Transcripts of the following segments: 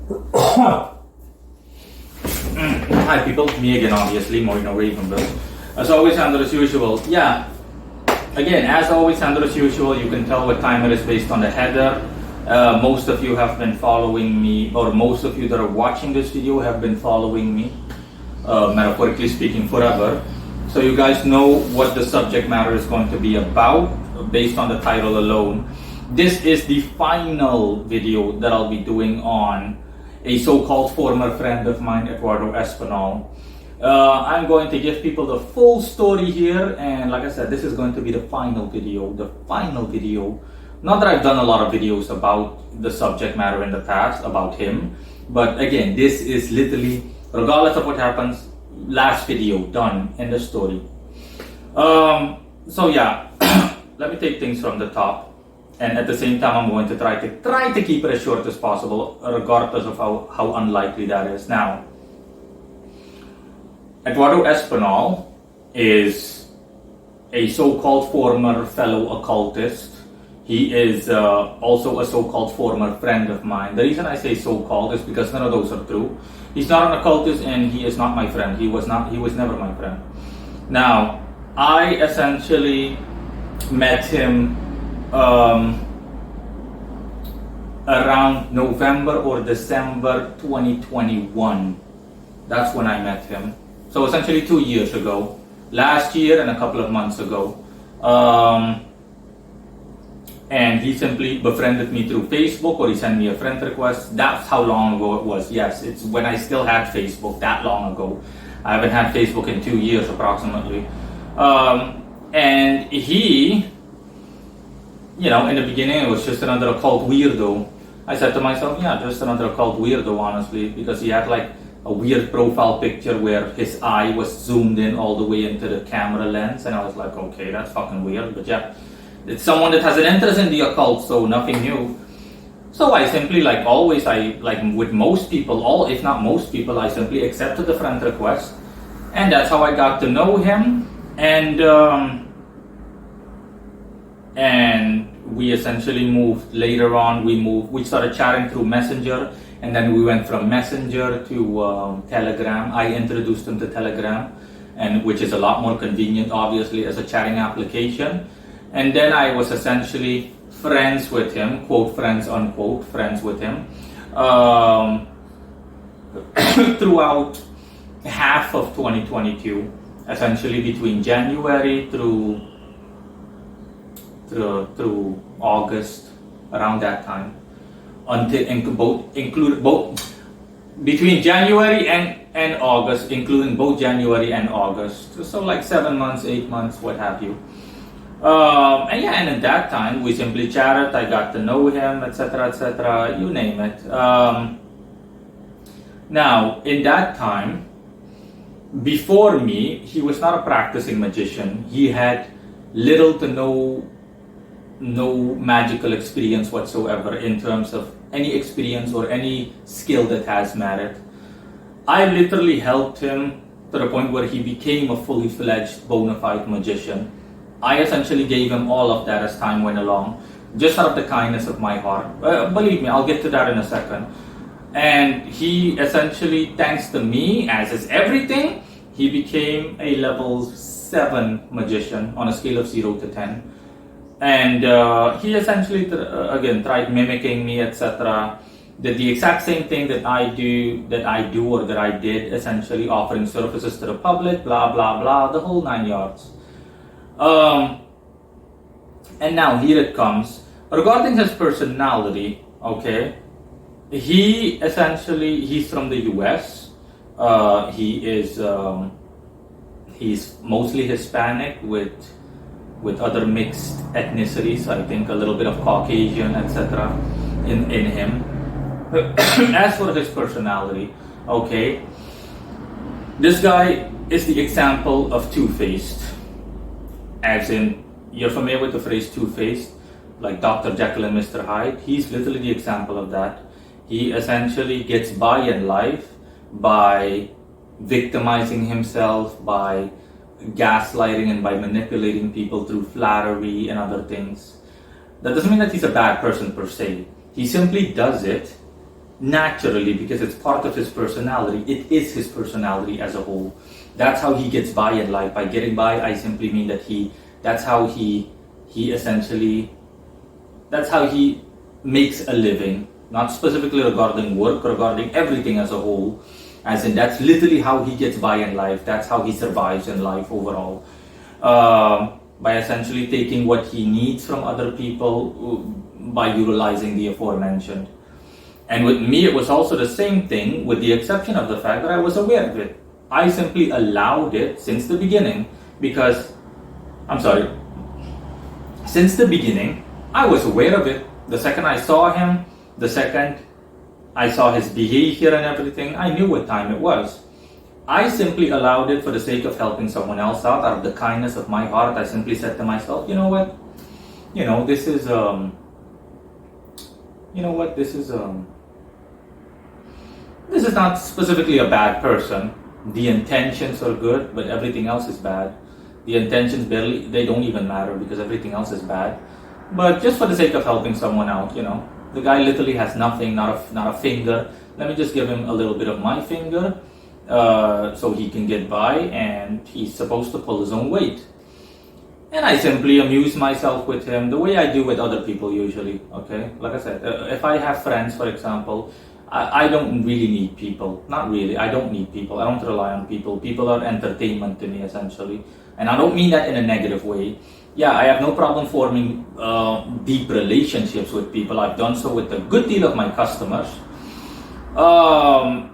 Hi people, me again obviously, Morino Ravenville. As always, Andrew as usual. Yeah, again, as always, Andrew as usual, you can tell what time it is based on the header. Most of you have been following me, or most of you that are watching this video have been following me, metaphorically speaking, forever. So you guys know what the subject matter is going to be about based on the title alone. This is the final video that I'll be doing on a so-called former friend of mine, Eduardo Espinal. I'm going to give people the full story here, and like I said, this is going to be the final video. Not that I've done a lot of videos about the subject matter in the past, about him, but again, this is literally, regardless of what happens, last video, done, end of story. So yeah, let me take things from the top. And at the same time, I'm going to try to keep it as short as possible, regardless of how unlikely that is. Now, Eduardo Espinal is a so-called former fellow occultist. He is also a so-called former friend of mine. The reason I say so-called is because none of those are true. He's not an occultist, and he is not my friend. He was never my friend. Now, I essentially met him around November or December 2021. That's when I met him. So essentially 2 years ago, last year and a couple of months ago. And he simply befriended me through Facebook, or he sent me a friend request. That's how long ago it was. Yes, it's when I still had Facebook, that long ago. I haven't had Facebook in 2 years approximately. And he, you know, in the beginning it was just another occult weirdo. I said to myself, yeah, just another occult weirdo, honestly, because he had like a weird profile picture where his eye was zoomed in all the way into the camera lens, and I was like, okay, that's fucking weird, but yeah, it's someone that has an interest in the occult, so nothing new. So I simply, like always, with most people, all if not most people, I simply accepted the friend request, and that's how I got to know him, and we essentially moved later on. We started chatting through Messenger, and then we went from Messenger to Telegram. I introduced him to Telegram, and which is a lot more convenient, obviously, as a chatting application. And then I was essentially friends with him, quote friends, unquote, friends with him, throughout half of 2022, essentially between January through August, around that time, between January and August, including both January and August, so like 7 months, 8 months, what have you. And at that time we simply chatted. I got to know him, etc., you name it. Now, in that time, before me, he was not a practicing magician. He had little to no magical experience whatsoever in terms of any experience or any skill that has merit. I literally helped him to the point where he became a fully fledged bona fide magician. I essentially gave him all of that as time went along, just out of the kindness of my heart. Believe me, I'll get to that in a second. And he essentially, thanks to me, as is everything, he became a level 7 magician on a scale of 0 to 10. And he essentially, again, tried mimicking me, etc. Did the exact same thing that I did, essentially offering services to the public, blah, blah, blah, the whole 9 yards. And now here it comes. Regarding his personality, okay, he's from the US. He's mostly Hispanic with other mixed ethnicities. I think a little bit of Caucasian, etc. in him. As for his personality, okay, this guy is the example of two-faced. As in, you're familiar with the phrase two-faced, like Dr. Jekyll and Mr. Hyde. He's literally the example of that. He essentially gets by in life by victimizing himself, by gaslighting, and by manipulating people through flattery and other things. That doesn't mean that he's a bad person per se. He simply does it naturally, because it's part of his personality. It is his personality as a whole. That's how he gets by in life. By getting by, I simply mean that that's how he essentially, that's how he makes a living, not specifically regarding work, regarding everything as a whole. As in, that's literally how he gets by in life. That's how he survives in life overall. By essentially taking what he needs from other people by utilizing the aforementioned. And with me, it was also the same thing, with the exception of the fact that I was aware of it. I simply allowed it since the beginning because, since the beginning, I was aware of it. The second I saw him, the second I saw his behavior and everything, I knew what time it was. I simply allowed it for the sake of helping someone else out of the kindness of my heart. I simply said to myself, you know what? This is, this is not specifically a bad person. The intentions are good, but everything else is bad. The intentions they don't even matter because everything else is bad. But just for the sake of helping someone out, the guy literally has nothing, not a finger. Let me just give him a little bit of my finger so he can get by, and he's supposed to pull his own weight. And I simply amuse myself with him the way I do with other people usually, okay? Like I said, if I have friends, for example, I don't really need people. Not really, I don't need people. I don't rely on people. People are entertainment to me, essentially. And I don't mean that in a negative way. Yeah, I have no problem forming deep relationships with people. I've done so with a good deal of my customers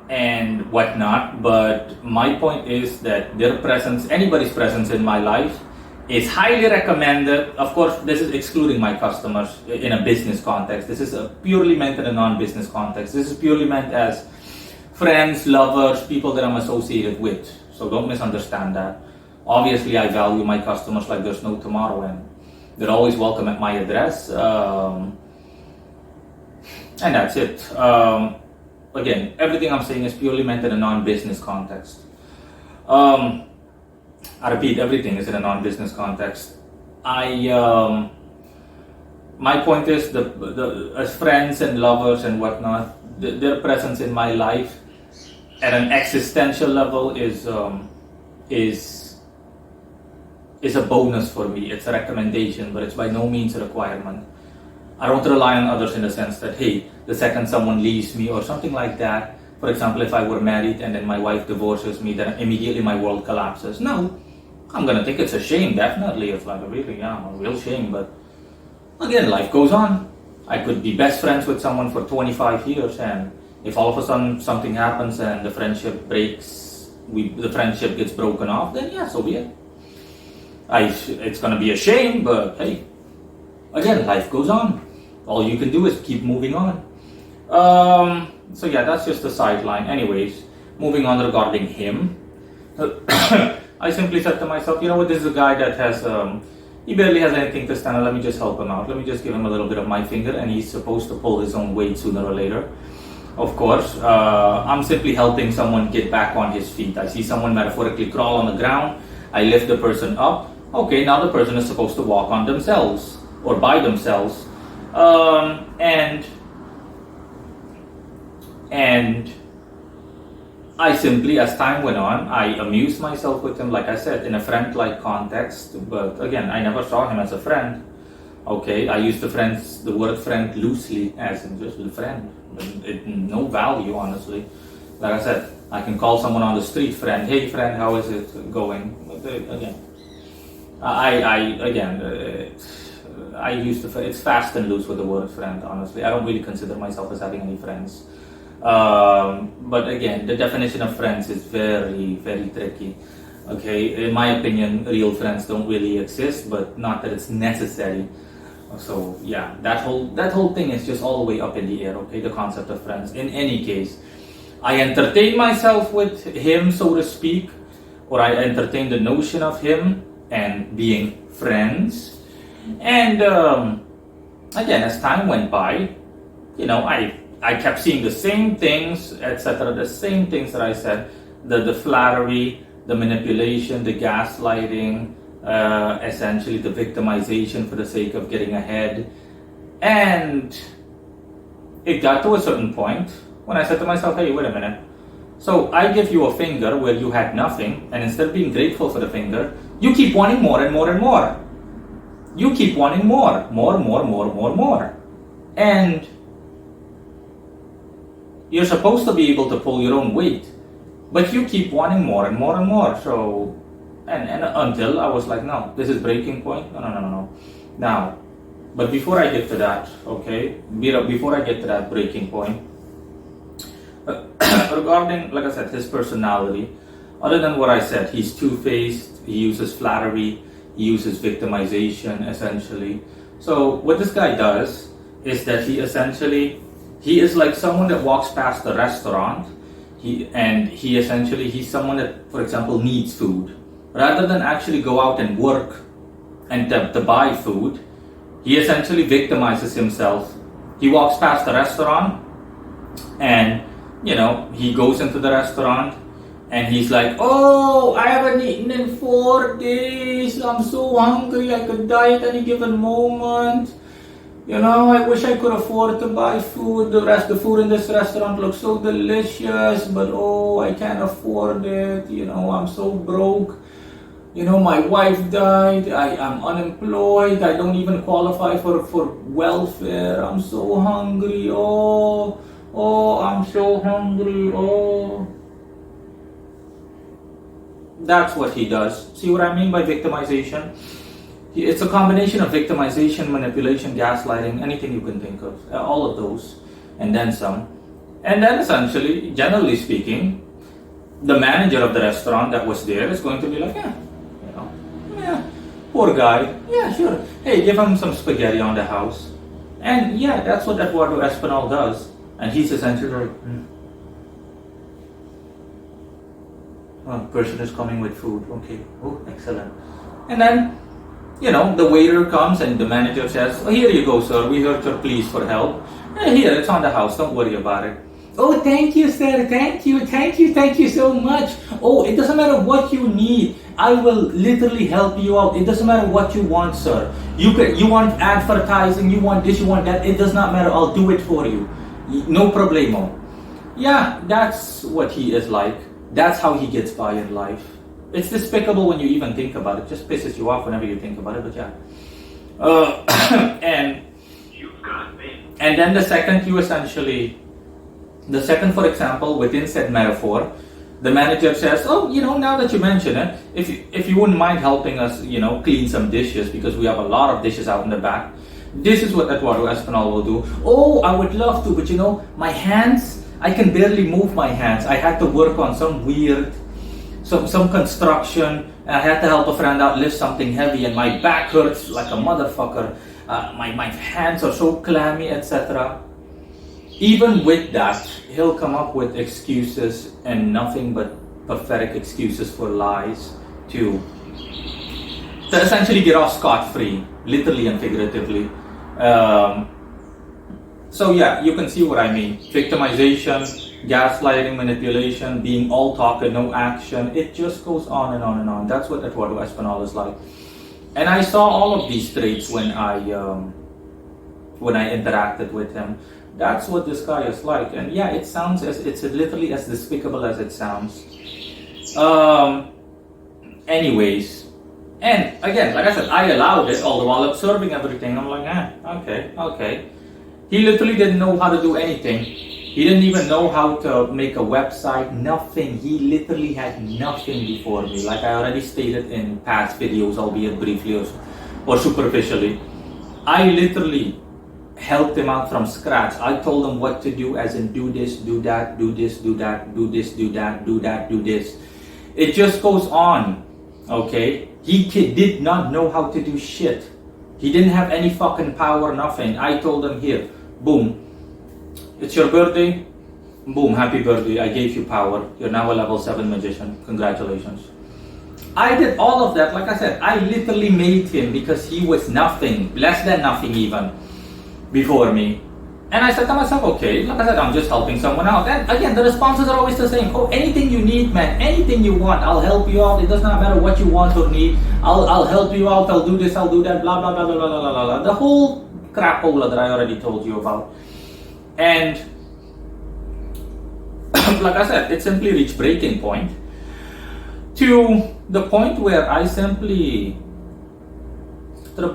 and whatnot. But my point is that their presence, anybody's presence in my life, is highly recommended. Of course, this is excluding my customers in a business context. This is purely meant in a non-business context. This is purely meant as friends, lovers, people that I'm associated with. So don't misunderstand that. Obviously, I value my customers like there's no tomorrow, and they're always welcome at my address. And that's it. Again, everything I'm saying is purely meant in a non-business context. I repeat, everything is in a non-business context. My point is, as friends and lovers and whatnot, their presence in my life at an existential level is a bonus for me. It's a recommendation, but it's by no means a requirement. I don't rely on others in the sense that, hey, the second someone leaves me or something like that. For example, if I were married and then my wife divorces me, then immediately my world collapses. No, I'm gonna think it's a shame, definitely. It's like a real shame. But again, life goes on. I could be best friends with someone for 25 years, and if all of a sudden something happens and the friendship breaks, the friendship gets broken off, then yeah, so be it. It's gonna be a shame, but hey, again, life goes on. All you can do is keep moving on. So yeah, that's just a sideline. Anyways, moving on regarding him. I simply said to myself, you know what, this is a guy that has, he barely has anything to stand on. Let me just help him out. Let me just give him a little bit of my finger, and he's supposed to pull his own weight sooner or later. Of course, I'm simply helping someone get back on his feet. I see someone metaphorically crawl on the ground. I lift the person up. Okay, now the person is supposed to walk on themselves or by themselves. And I simply, as time went on, I amused myself with him, like I said, in a friend-like context. But again, I never saw him as a friend. Okay, I use the word friend loosely, as in just a friend. No value, honestly. Like I said, I can call someone on the street friend. Hey friend, how is it going? Again, I used to. It's fast and loose with the word friend. Honestly, I don't really consider myself as having any friends. But again, the definition of friends is very, very tricky. Okay, in my opinion, real friends don't really exist, but not that it's necessary. So yeah, that whole thing is just all the way up in the air. Okay, the concept of friends. In any case, I entertain myself with him, so to speak, or I entertain the notion of him and being friends. And again, as time went by, I kept seeing the same things, etc. The same things that I said, the flattery, the manipulation, the gaslighting, essentially the victimization for the sake of getting ahead. And it got to a certain point when I said to myself, hey, wait a minute. So I give you a finger where you had nothing, and instead of being grateful for the finger, you keep wanting more and more and more. You keep wanting more. And you're supposed to be able to pull your own weight, but you keep wanting more and more and more. So, and until I was like, no, this is breaking point. No. Now, but before I get to that, okay, before I get to that breaking point, regarding, like I said, his personality, other than what I said, he's two-faced, he uses flattery, he uses victimization, essentially. So what this guy does is that he is like someone that walks past the restaurant, he's someone that, for example, needs food. Rather than actually go out and work and to buy food, he essentially victimizes himself. He walks past the restaurant and, he goes into the restaurant and he's like, oh, I haven't eaten in 4 days. I'm so hungry. I could die at any given moment. I wish I could afford to buy food. The food in this restaurant looks so delicious, but I can't afford it. I'm so broke. My wife died. I'm unemployed. I don't even qualify for welfare. I'm so hungry. I'm so hungry. That's what he does. See what I mean by victimization? It's a combination of victimization, manipulation, gaslighting, anything you can think of. All of those. And then some. And then essentially, generally speaking, the manager of the restaurant that was there is going to be like, poor guy. Yeah, sure. Hey, give him some spaghetti on the house. And yeah, that's what Eduardo Espinal does. And he's essentially like, person is coming with food. Okay. Oh, excellent. And then, the waiter comes and the manager says, here you go, sir. We heard your pleas for help. Here, it's on the house. Don't worry about it. Oh, thank you, sir. Thank you so much. Oh, it doesn't matter what you need. I will literally help you out. It doesn't matter what you want, sir. You want advertising, you want this, you want that. It does not matter. I'll do it for you. No problemo. Yeah, that's what he is like. That's how he gets by in life. It's despicable when you even think about it. It just pisses you off whenever you think about it, but yeah. And then the second, for example, within said metaphor, the manager says, now that you mention it, if you wouldn't mind helping us, clean some dishes, because we have a lot of dishes out in the back. This is what Eduardo Espinal will do. Oh, I would love to, but my hands, I can barely move my hands. I had to work on some construction, and I had to help a friend out lift something heavy, and my back hurts like a motherfucker. My hands are so clammy, etc. Even with that, he'll come up with excuses and nothing but pathetic excuses for lies to essentially get off scot-free, literally and figuratively. So yeah, you can see what I mean. Victimization, gaslighting, manipulation, being all talk and no action. It just goes on and on and on. That's what Eduardo Espinal is like. And I saw all of these traits when I interacted with him. That's what this guy is like. And yeah, it's literally as despicable as it sounds. Anyways, and again, like I said, I allowed it, although while observing everything, I'm like, okay. He literally didn't know how to do anything. He didn't even know how to make a website, nothing. He literally had nothing before me. Like I already stated in past videos, albeit briefly or superficially. I literally helped him out from scratch. I told him what to do, as in do this, do that, do this, do that, do this, do that, do that, do this. It just goes on, okay? He did not know how to do shit. He didn't have any fucking power, nothing. I told him, here, boom. It's your birthday. Boom, happy birthday. I gave you power. You're now a level 7 magician. Congratulations. I did all of that. Like I said, I literally made him because he was nothing, less than nothing even, before me. And I said to myself, okay, like I said, I'm just helping someone out. And again, the responses are always the same. Oh, anything you need, man, anything you want, I'll help you out. It does not matter what you want or need. I'll help you out. I'll do this, I'll do that, blah, blah, blah, blah, blah, blah, blah, blah. The whole crapola that I already told you about. And like I said, it simply reached breaking point to the point where I simply said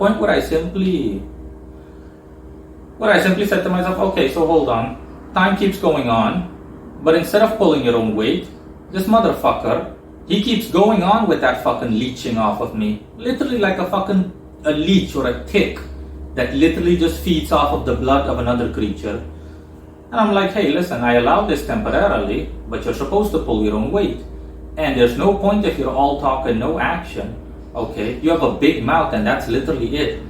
to myself, okay, so hold on, time keeps going on, but instead of pulling your own weight, this motherfucker, he keeps going on with that fucking leeching off of me, literally like a leech or a tick that literally just feeds off of the blood of another creature. And I'm like, hey, listen, I allowed this temporarily, but you're supposed to pull your own weight. And there's no point if you're all talk and no action. Okay, you have a big mouth and that's literally it.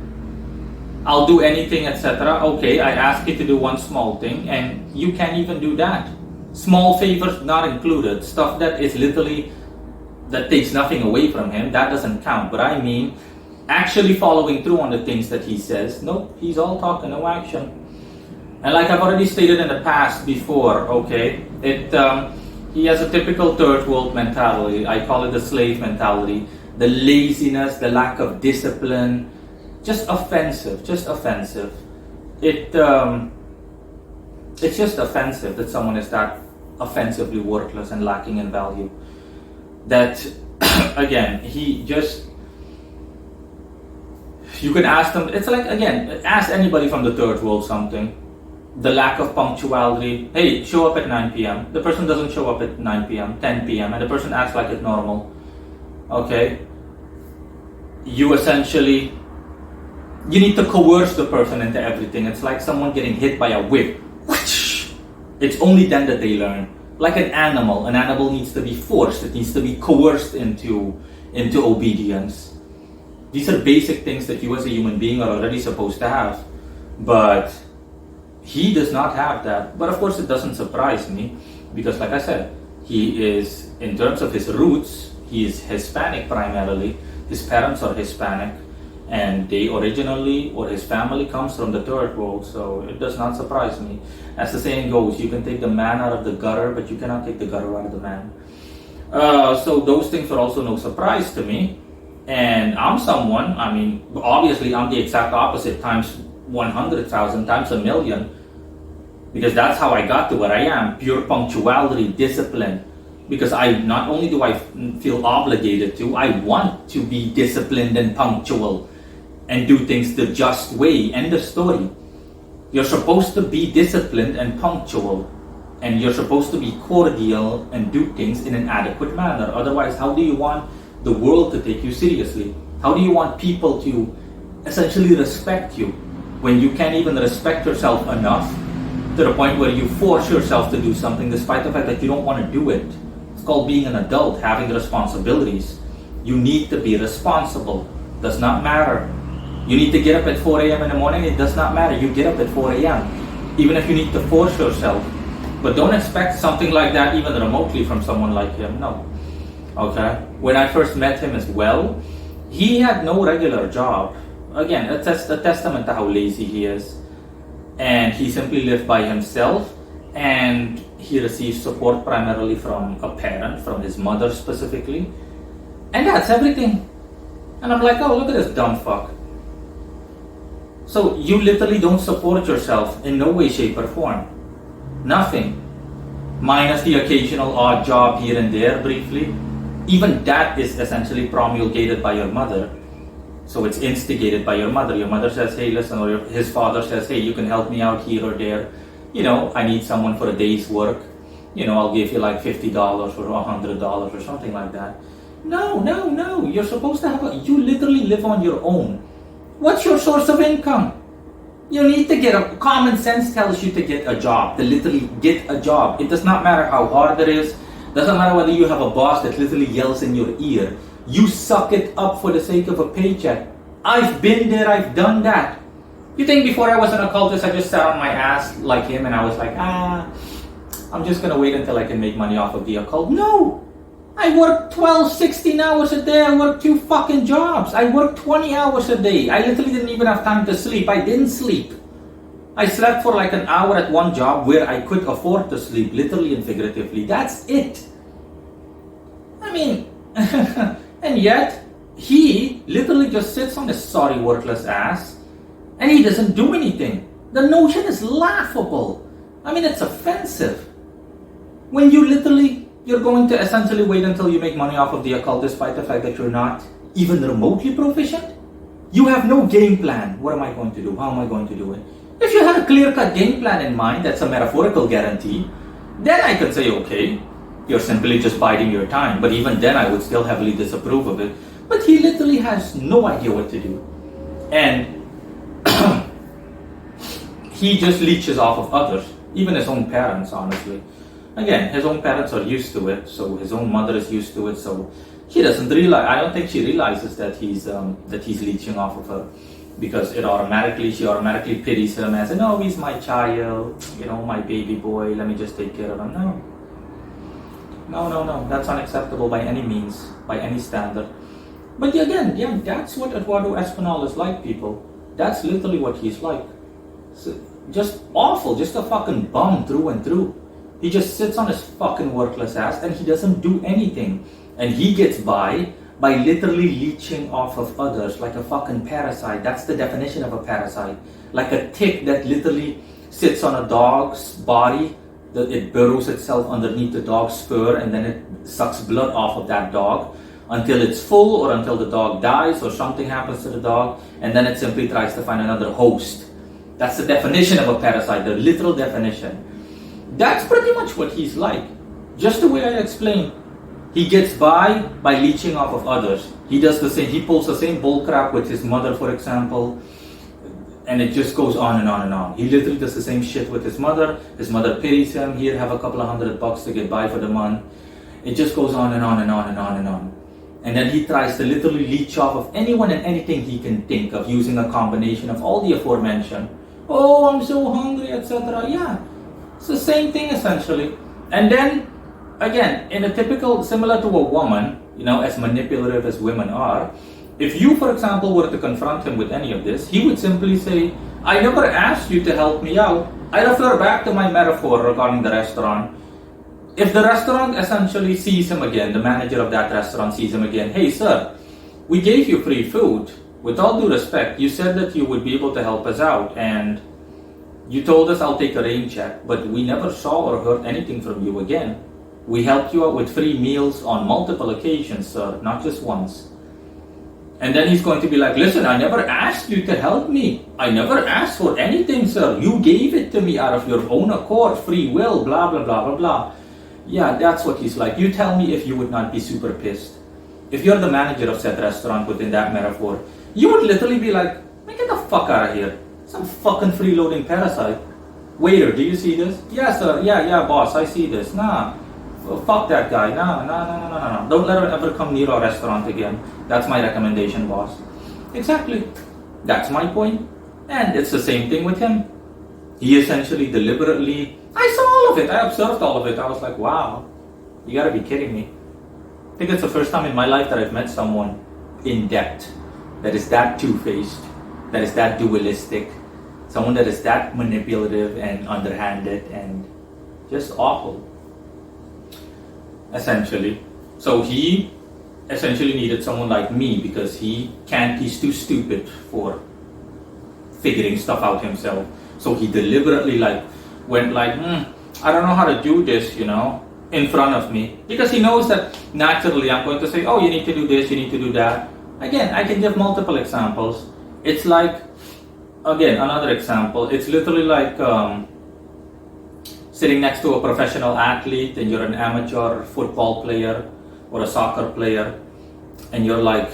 I'll do anything, etc. Okay, I ask you to do one small thing and you can't even do that. Small favors not included, stuff that is literally, that takes nothing away from him, that doesn't count. But I mean, actually following through on the things that he says, nope, he's all talk and no action. And like I've already stated in the past before, okay, he has a typical third world mentality. I call it the slave mentality. The laziness, the lack of discipline, just offensive. It's just offensive that someone is that offensively worthless and lacking in value. That, again, you can ask them, it's like, again, ask anybody from the third world something. The lack of punctuality. Hey, show up at 9 p.m. The person doesn't show up at 9 p.m., 10 p.m., and the person acts like it's normal. Okay? You need to coerce the person into everything. It's like someone getting hit by a whip. It's only then that they learn. Like an animal needs to be forced. It needs to be coerced into obedience. These are basic things that you as a human being are already supposed to have. But he does not have that. But of course it doesn't surprise me, because like I said, he is, in terms of his roots, he is Hispanic primarily. His parents are Hispanic, and they originally, or his family comes from the third world, so it does not surprise me. As the saying goes, you can take the man out of the gutter, but you cannot take the gutter out of the man. So those things are also no surprise to me. And I'm someone, I mean, obviously I'm the exact opposite times 100,000 times a million, because that's how I got to where I am. Pure punctuality, discipline, because not only do I feel obligated to, I want to be disciplined and punctual and do things the just way. End of story. You're supposed to be disciplined and punctual, and you're supposed to be cordial and do things in an adequate manner. Otherwise, how do you want the world to take you seriously? How do you want people to essentially respect you when you can't even respect yourself enough to the point where you force yourself to do something despite the fact that you don't want to do it? It's called being an adult, having responsibilities. You need to be responsible. Does not matter. You need to get up at 4 a.m. in the morning. It does not matter. You get up at 4 a.m. Even if you need to force yourself. But don't expect something like that even remotely from someone like him. No. Okay? When I first met him as well, he had no regular job. Again, a testament to how lazy he is. And he simply lived by himself, and he received support primarily from a parent, from his mother specifically. And that's everything. And I'm like, oh, look at this dumb fuck. So you literally don't support yourself in no way, shape, or form. Nothing. Minus the occasional odd job here and there briefly. Even that is essentially promulgated by your mother. So it's instigated by your mother. Your mother says, hey, listen, or his father says, hey, you can help me out here or there. You know, I need someone for a day's work. You know, I'll give you like $50 or $100 or something like that. No. You're supposed to you literally live on your own. What's your source of income? You need to common sense tells you to get a job, to literally get a job. It does not matter how hard it is. Doesn't matter whether you have a boss that literally yells in your ear. You suck it up for the sake of a paycheck. I've been there, I've done that. You think before I was an occultist, I just sat on my ass like him and I was like, I'm just gonna wait until I can make money off of the occult? No! I worked 12, 16 hours a day. I worked 2 fucking jobs. I worked 20 hours a day. I literally didn't even have time to sleep. I didn't sleep. I slept for like an hour at one job where I could afford to sleep, literally and figuratively. That's it. I mean, and yet, he literally just sits on his sorry worthless ass and he doesn't do anything. The notion is laughable. I mean, it's offensive. when you're going to essentially wait until you make money off of the occult despite the fact that you're not even remotely proficient? You have no game plan. What am I going to do? How am I going to do it? If you had a clear-cut game plan in mind, that's a metaphorical guarantee, then I could say, okay, you're simply just biding your time. But even then, I would still heavily disapprove of it. But he literally has no idea what to do. And he just leeches off of others, even his own parents, honestly. Again, his own parents are used to it, so his own mother is used to it, so she doesn't realize, I don't think she realizes that he's leeching off of her, because she automatically pities him as, no, he's my child, my baby boy, let me just take care of him. No, that's unacceptable by any means, by any standard. But again, that's what Eduardo Espinal is like, people. That's literally what he's like. So, just awful, just a fucking bum through and through. He just sits on his fucking worthless ass and he doesn't do anything. And he gets by literally leeching off of others like a fucking parasite. That's the definition of a parasite. Like a tick that literally sits on a dog's body, that it burrows itself underneath the dog's fur and then it sucks blood off of that dog until it's full or until the dog dies or something happens to the dog, and then it simply tries to find another host. That's the definition of a parasite, the literal definition. That's pretty much what he's like. Just the way I explained. He gets by leeching off of others. He does the same, he pulls the same bullcrap with his mother, for example, and it just goes on and on and on. He literally does the same shit with his mother. His mother pities him. Here, have a couple of $100 to get by for the month. It just goes on and on and on and on and on. And then he tries to literally leech off of anyone and anything he can think of using a combination of all the aforementioned. Oh, I'm so hungry, etc. Yeah, it's the same thing essentially. And then, again, in a typical, similar to a woman, as manipulative as women are, if you, for example, were to confront him with any of this, he would simply say, I never asked you to help me out. I refer back to my metaphor regarding the restaurant. If the restaurant essentially sees him again, the manager of that restaurant sees him again, hey sir, we gave you free food. With all due respect, you said that you would be able to help us out and you told us I'll take a rain check, but we never saw or heard anything from you again. We helped you out with free meals on multiple occasions, sir, not just once. And then he's going to be like, listen, I never asked you to help me. I never asked for anything, sir. You gave it to me out of your own accord, free will, blah, blah, blah, blah, blah. Yeah, that's what he's like. You tell me if you would not be super pissed. If you're the manager of said restaurant within that metaphor, you would literally be like, man, get the fuck out of here. Some fucking freeloading parasite. Waiter, do you see this? Yeah, sir. Yeah, boss, I see this. Nah. Well, fuck that guy. No. Don't let him ever come near our restaurant again. That's my recommendation, boss. Exactly. That's my point. And it's the same thing with him. He essentially deliberately, I saw all of it. I observed all of it. I was like, wow, you gotta be kidding me. I think it's the first time in my life that I've met someone in depth that is that two-faced, that is that dualistic, someone that is that manipulative and underhanded and just awful. Essentially. So he essentially needed someone like me because he's too stupid for figuring stuff out himself. So he deliberately went I don't know how to do this, in front of me. Because he knows that naturally I'm going to say, oh, you need to do this, you need to do that. Again, I can give multiple examples. It's like, again, another example. It's literally like sitting next to a professional athlete and you're an amateur football player or a soccer player and you're like,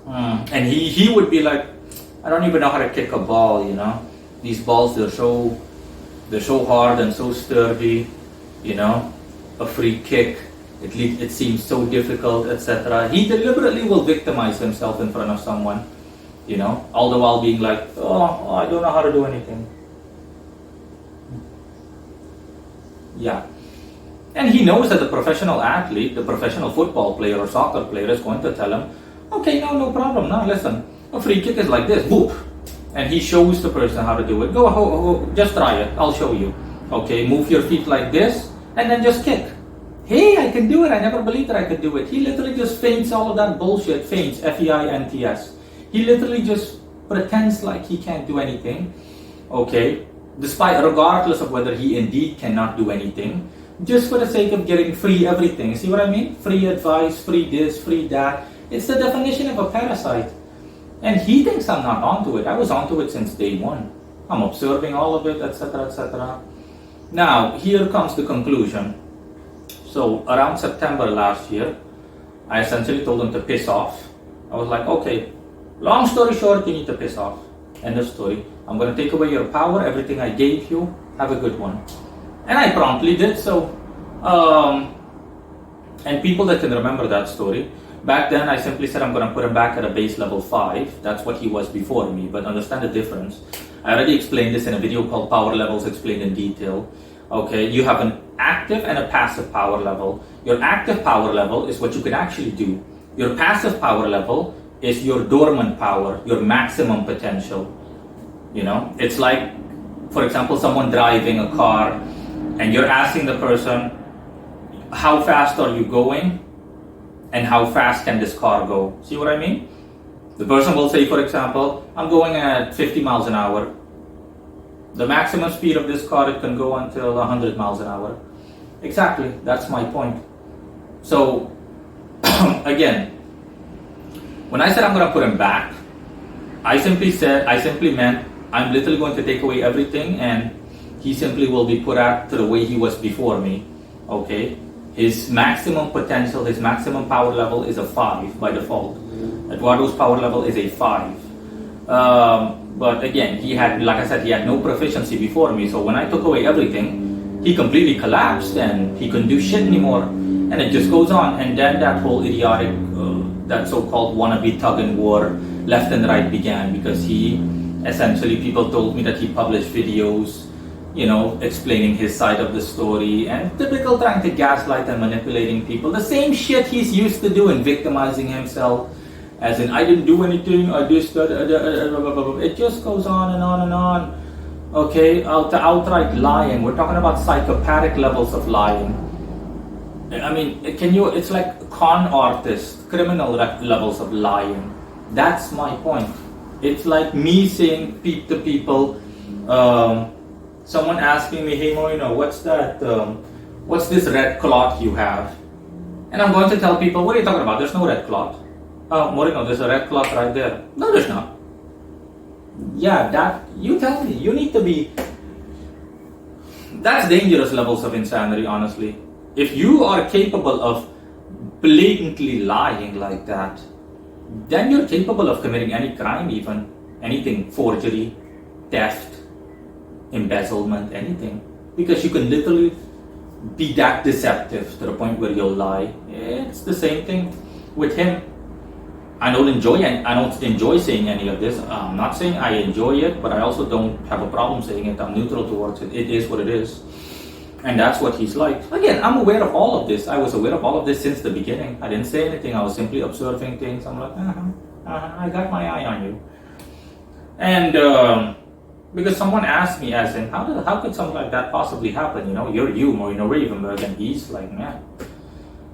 and he would be like, I don't even know how to kick a ball, These balls, they're so hard and so sturdy, a free kick, it seems so difficult, etc. He deliberately will victimize himself in front of someone, all the while being like, oh, I don't know how to do anything. Yeah. And he knows that the professional athlete, the professional football player or soccer player is going to tell him, okay, no problem, now listen, a free kick is like this, whoop. And he shows the person how to do it. Go, just try it, I'll show you. Okay, move your feet like this, and then just kick. Hey, I can do it, I never believed that I could do it. He literally just feints all of that bullshit, feints, F-E-I-N-T-S. He literally just pretends like he can't do anything. Okay, regardless of whether he indeed cannot do anything, just for the sake of getting free everything. See what I mean? Free advice, free this, free that. It's the definition of a parasite. And he thinks I'm not onto it. I was onto it since day one. I'm observing all of it, etc., etc. Now, here comes the conclusion. So, around September last year, I essentially told him to piss off. I was like, okay, long story short, you need to piss off. End of story. I'm going to take away your power, everything I gave you. Have a good one. And I promptly did so. And people that can remember that story, back then I simply said I'm going to put him back at a base level 5. That's what he was before me, but understand the difference. I already explained this in a video called Power Levels Explained in Detail. Okay, you have an active and a passive power level. Your active power level is what you can actually do. Your passive power level is your dormant power, your maximum potential. You know, it's like, for example, someone driving a car and you're asking the person, how fast are you going and how fast can this car go? See what I mean? The person will say, for example, I'm going at 50 miles an hour. The maximum speed of this car, it can go until 100 miles an hour. Exactly, that's my point. So, again, when I said I'm going to put him back, I simply meant I'm literally going to take away everything and he simply will be put out to the way he was before me. Okay? His maximum potential, his maximum power level is a 5 by default. Eduardo's power level is a 5. But again, he had, like I said, he had no proficiency before me. So when I took away everything, he completely collapsed and he couldn't do shit anymore. And it just goes on. And then that whole idiotic, that so-called wannabe tug and war left and right began, because he essentially, people told me that he published videos, you know, explaining his side of the story, and typical trying to gaslight and manipulating people. The same shit he's used to doing, victimizing himself, as in, I didn't do anything, I just, it just goes on and on and on. Okay, outright lying. We're talking about psychopathic levels of lying. I mean, it's like con artist, criminal levels of lying. That's my point. It's like me saying to people, someone asking me, hey Moreno, what's that, what's this red cloth you have? And I'm going to tell people, what are you talking about? There's no red cloth. Oh, Moreno, there's a red cloth right there. No, there's not. Yeah, that, you tell me, you need to be, that's dangerous levels of insanity, honestly. If you are capable of blatantly lying like that, then you're capable of committing any crime, even anything, forgery, theft, embezzlement, anything, because you can literally be that deceptive to the point where you'll lie. It's the same thing with him. I don't enjoy saying any of this. I'm not saying I enjoy it, but I also don't have a problem saying it. I'm neutral towards it. It is what it is. And that's what he's like. Again, I'm aware of all of this. I was aware of all of this since the beginning. I didn't say anything. I was simply observing things. I'm like, I got my eye on you. And because someone asked me, as in, how could something like that possibly happen? You know, you're you, Moreno Ravenberg, and he's like, man.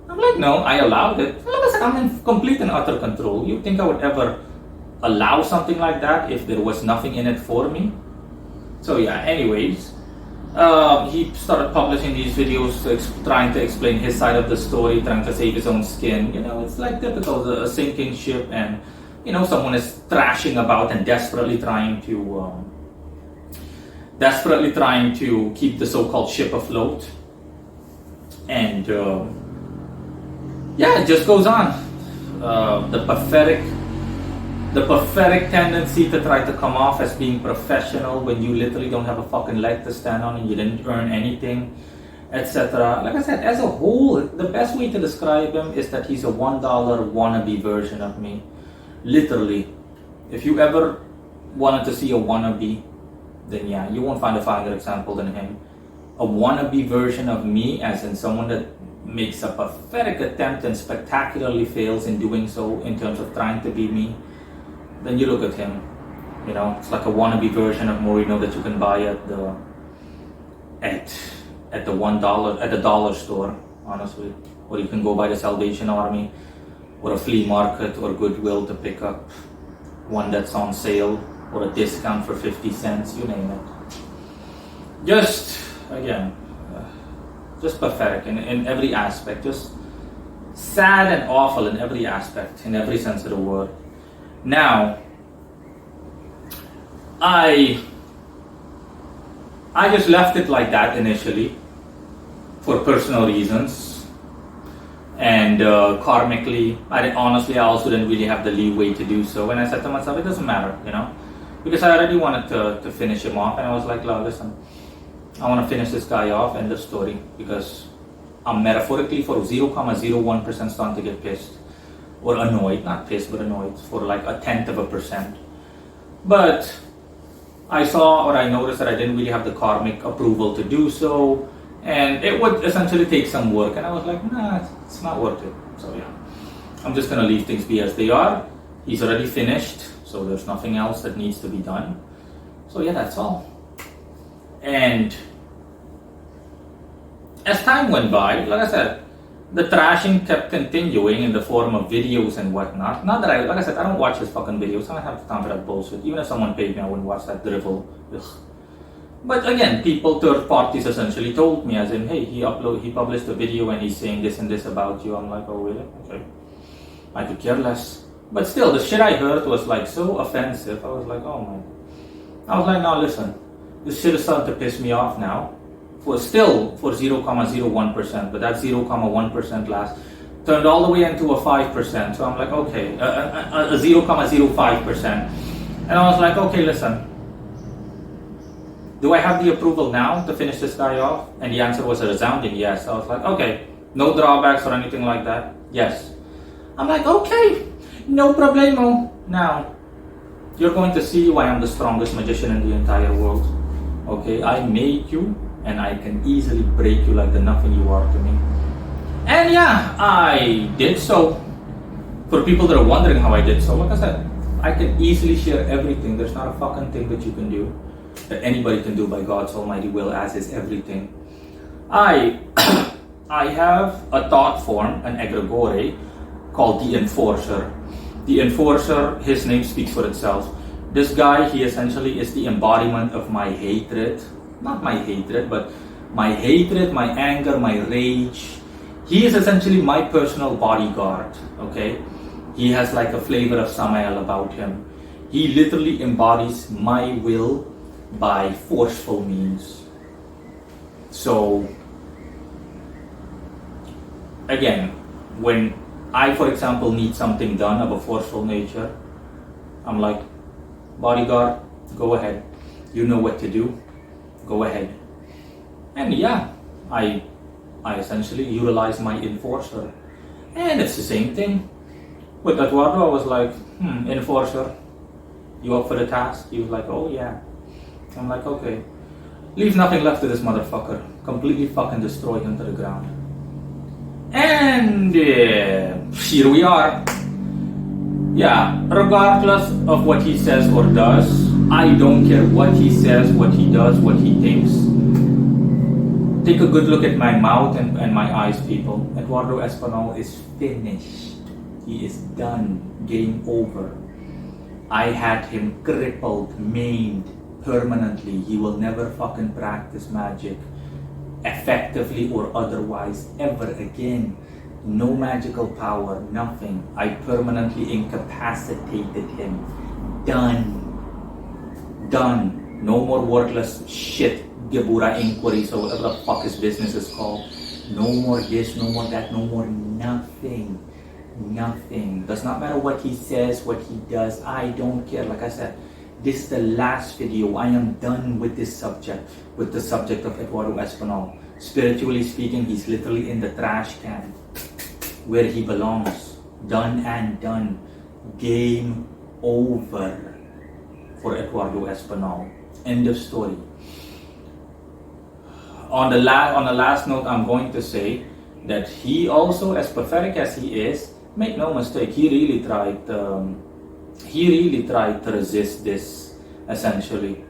I'm like, no, I allowed it. Like I said, I'm in complete and utter control. You think I would ever allow something like that if there was nothing in it for me? So yeah, anyways, he started publishing these videos trying to explain his side of the story, trying to save his own skin. You know, it's like typical, a sinking ship, and you know, someone is thrashing about and desperately trying to keep the so-called ship afloat. And yeah, it just goes on. The pathetic tendency to try to come off as being professional when you literally don't have a fucking leg to stand on and you didn't earn anything, etc. Like I said, as a whole, the best way to describe him is that he's a $1 wannabe version of me. Literally. If you ever wanted to see a wannabe, then yeah, you won't find a finer example than him. A wannabe version of me, as in someone that makes a pathetic attempt and spectacularly fails in doing so in terms of trying to be me, then you look at him. You know, it's like a wannabe version of Moreno that you can buy at the $1 at the dollar store, honestly, or you can go by the Salvation Army or a flea market or Goodwill to pick up one that's on sale or a discount for 50 cents, you name it. Just just pathetic in every aspect, just sad and awful in every aspect, in every sense of the word. Now, I just left it like that initially for personal reasons, and karmically, I also didn't really have the leeway to do so. And I said to myself, it doesn't matter, because I already wanted to finish him off, and I was like, listen, I want to finish this guy off, end of story, because I'm metaphorically for 0.01% starting to get pissed or annoyed, not pissed but annoyed, for like 0.1%. But I noticed that I didn't really have the karmic approval to do so, and it would essentially take some work, and I was like, nah, it's not worth it. So yeah, I'm just gonna leave things be as they are. He's already finished, so there's nothing else that needs to be done. So yeah, that's all. And as time went by, like I said, the trashing kept continuing in the form of videos and whatnot. Not that like I said, I don't watch his fucking videos. I don't have the time for that bullshit. Even if someone paid me, I wouldn't watch that drivel. Ugh. But again, third parties essentially told me, as in, hey, he published a video and he's saying this and this about you. I'm like, oh really? Okay. I could care less. But still, the shit I heard was like so offensive. I was like, oh my. I was like, now listen, this shit is starting to piss me off now. For 0.01%, but that 0.1% last turned all the way into a 5%. So I'm like, okay, a 0.05%. And I was like, okay, listen, do I have the approval now to finish this guy off? And the answer was a resounding yes. I was like, okay, no drawbacks or anything like that? Yes. I'm like, okay, no problemo. Now, you're going to see why I'm the strongest magician in the entire world. Okay, I made you, and I can easily break you like the nothing you are to me. And yeah, I did so. For people that are wondering how I did so, like I said, I can easily share everything. There's not a fucking thing that you can do, that anybody can do by God's almighty will, as is everything. I have a thought form, an egregore, called the Enforcer. The Enforcer, his name speaks for itself. This guy, he essentially is the embodiment of my hatred. Not my hatred, but my hatred, my anger, my rage. He is essentially my personal bodyguard, okay? He has like a flavor of Samael about him. He literally embodies my will by forceful means. So, again, when I, for example, need something done of a forceful nature, I'm like, bodyguard, go ahead. You know what to do. Go ahead. And yeah, I essentially utilize my Enforcer. And it's the same thing. With Eduardo, I was like, Enforcer, you up for the task? He was like, oh yeah. I'm like, okay. Leave nothing left to this motherfucker. Completely fucking destroy him to the ground. And here we are. Yeah, regardless of what he says or does, I don't care what he says, what he does, what he thinks. Take a good look at my mouth and my eyes, people. Eduardo Espinal is finished. He is done. Game over. I had him crippled, maimed, permanently. He will never fucking practice magic effectively or otherwise ever again. No magical power, nothing. I permanently incapacitated him. Done. No more worthless shit, Gebura inquiries or whatever the fuck his business is called. No more this, no more that, no more nothing. Nothing. Does not matter what he says, what he does. I don't care. Like I said, this is the last video. I am done with this subject, with the subject of Eduardo Espinal. Spiritually speaking, he's literally in the trash can where he belongs. Done and done. Game over for Eduardo Espinal. End of story. On the last note, I'm going to say that he also, as pathetic as he is, make no mistake, he really tried to resist this, essentially.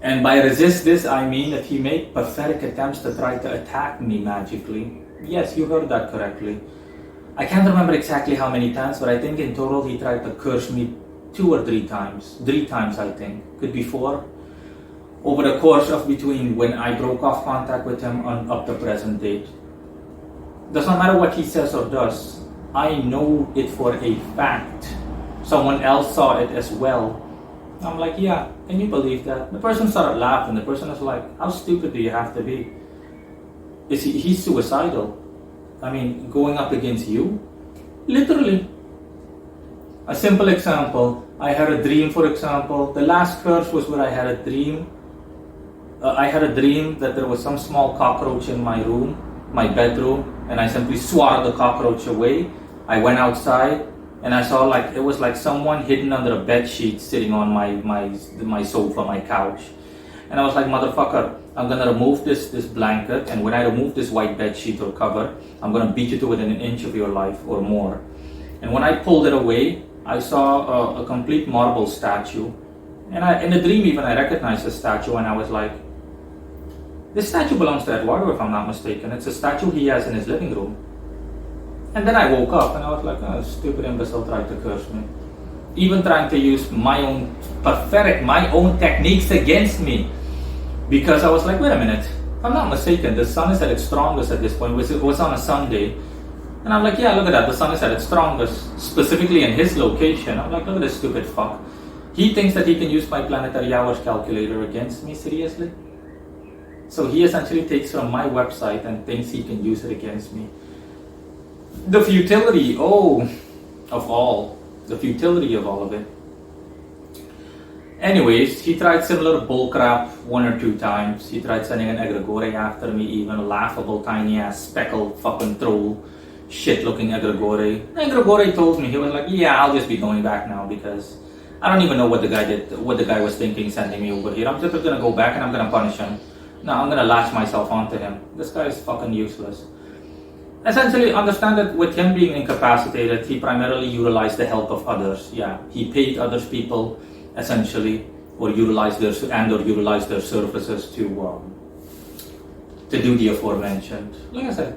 And by resist this, I mean that he made pathetic attempts to try to attack me magically. Yes, you heard that correctly. I can't remember exactly how many times, but I think in total he tried to curse me 2 or 3 times. 3 times, I think. Could be 4. over the course of between when I broke off contact with him on up to present date. Does not matter what he says or does. I know it for a fact. Someone else saw it as well. I'm like, yeah, can you believe that? The person started laughing. The person was like, how stupid do you have to be? He's suicidal. I mean, going up against you? Literally. A simple example. I had a dream, for example. The last curse was where I had a dream. I had a dream that there was some small cockroach in my room, my bedroom, and I simply swatted the cockroach away. I went outside and I saw it was like someone hidden under a bed sheet sitting on my sofa, my couch. And I was like, motherfucker, I'm gonna remove this blanket, and when I remove this white bed sheet or cover, I'm gonna beat you to within an inch of your life or more. And when I pulled it away, I saw a complete marble statue. And in the dream even, I recognized the statue, and I was like, this statue belongs to Eduardo, if I'm not mistaken. It's a statue he has in his living room. And then I woke up and I was like, oh, stupid imbecile tried to curse me. Even trying to use my own techniques against me. Because I was like, wait a minute, if I'm not mistaken, the sun is at its strongest at this point. It was on a Sunday. And I'm like, yeah, look at that, the sun is at its strongest, specifically in his location. I'm like, look at this stupid fuck. He thinks that he can use my planetary hours calculator against me, seriously? So he essentially takes from my website and thinks he can use it against me. The futility, of all of it. Anyways, he tried similar bullcrap 1 or 2 times. He tried sending an egregore after me, even a laughable, tiny ass, speckled fucking troll, shit looking egregore. Egregore told me, he was like, yeah, I'll just be going back now because I don't even know what the guy was thinking sending me over here. I'm just gonna go back and I'm gonna punish him. No, I'm gonna latch myself onto him. This guy is fucking useless. Essentially, understand that with him being incapacitated, he primarily utilized the help of others. Yeah, he paid other people, essentially, or utilized their services to do the aforementioned. Like I said,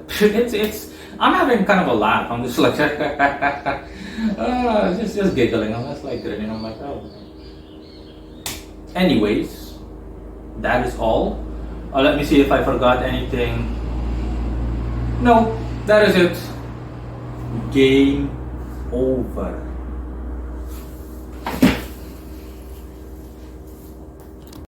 I'm having kind of a laugh. I'm just like, just giggling. I'm just like grinning. I'm like, oh. Anyways, that is all. Let me see if I forgot anything. No, that is it. Game over.